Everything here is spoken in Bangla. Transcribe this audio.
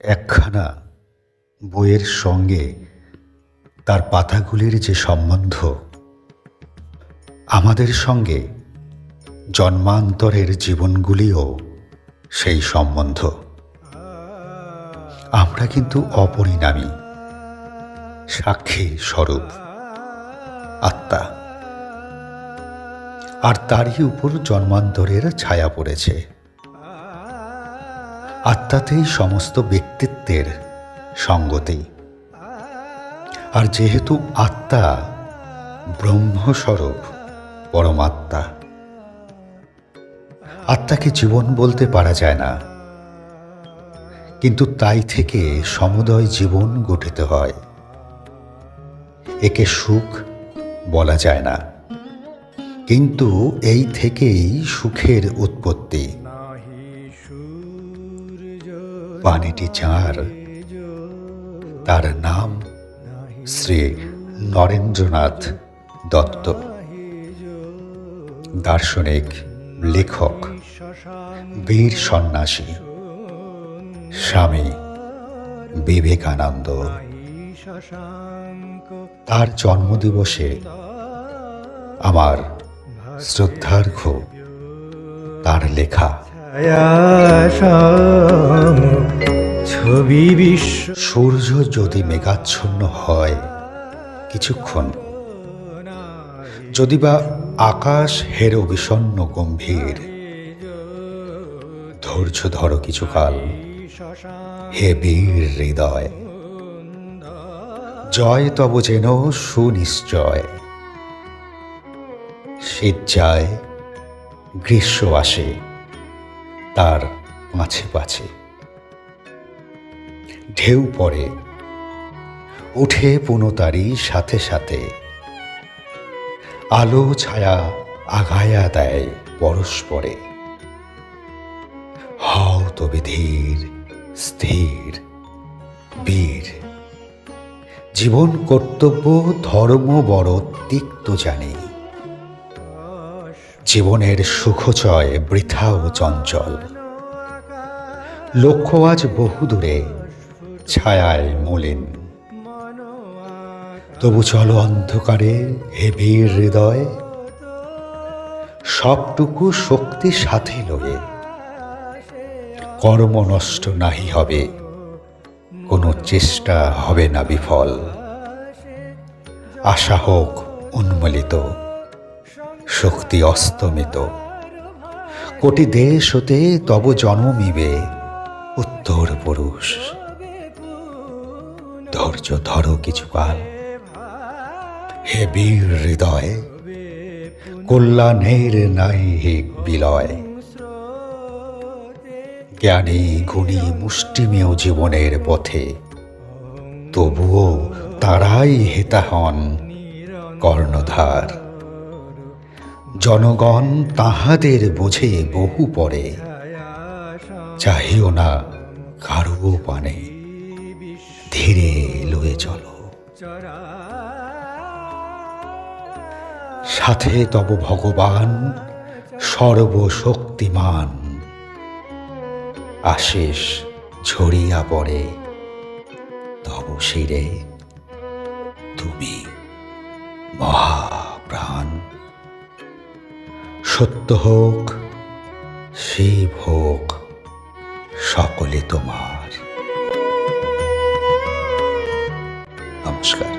একখানা বইয়ের সঙ্গে তার পাতাগুলির যে সম্বন্ধ, আমাদের সঙ্গে জন্মান্তরের জীবনগুলিও সেই সম্বন্ধ। আমরা কিন্তু অপরিণামী, সাক্ষী স্বরূপ আত্মা, আর তারই উপর জন্মান্তরের ছায়া পড়েছে। আত্মাতেই সমস্ত ব্যক্তিত্বের সঙ্গতি। আর যেহেতু আত্মা ব্রহ্মস্বরূপ পরমাত্মা, আত্মাকে জীবন বলতে পারা যায় না, কিন্তু তাই থেকে সমুদয় জীবন গঠিত হয়। একে সুখ বলা যায় না, কিন্তু এই থেকেই সুখের উৎপত্তি। পানিটি যাঁর, তার নাম শ্রী নরেন্দ্রনাথ দত্ত, দার্শনিক, লেখক, বীর সন্ন্যাসী, স্বামী বিবেকানন্দ। তার জন্মদিবসে আমার শ্রদ্ধার্ঘ্য তার লেখা ছবি বিশ্ব। সূর্য যদি মেঘাচ্ছন্ন হয় কিছুক্ষণ, যদি বা আকাশ হেরো বিষণ্ণ গম্ভীর, ধৈর্য ধরো কিছুকাল হে বীর হৃদয়। জয় তব যেন সুনিশ্চয়। শীত যায়, গ্রীষ্ম আসে তার পাছে পাছে। ঢেউ পড়ে, উঠে পুনতারি সাথে সাথে। আলো ছায়া আগায়া দেয় পরস্পরে। হও তবে ধীর স্থির বীর। জীবন কর্তব্য ধর্ম বড় তিক্ত জানি। জীবনের সুখচয় বৃথা ও চঞ্চল। লক্ষ্য আজ বহুদূরে, ছায়ায় মলিন। তবু চলো অন্ধকারে হে বীর হৃদয়। সবটুকু শক্তি সাথে লয়ে। কর্ম নষ্ট নাহি হবে, কোনো চেষ্টা হবে না বিফল। আশা হোক উন্মলিত, শক্তি অস্তমিত। কোটি দেশ হতে তব জন্মিবে উত্তর পুরুষ। ধৈর্য ধরো কিছুকাল হে বীর হৃদয়। কল্যাণের নাই হে বিলয়। জ্ঞানী গুণী মুষ্টিমেয় জীবনের পথে, তবুও তারাই হেতা হন কর্ণধার। জনগণ তাহাদের বোঝে বহু পরে। চাহিও না কারো পানে, ধীরে লয়ে চলো। সাথে তব ভগবান সর্বশক্তিমান। আশিস ঝরিয়া পড়ে তব শিরে। তুমি মহাপ্রাণ। সত্য হোক, শিব হোক, সকলে তোমার। নমস্কার।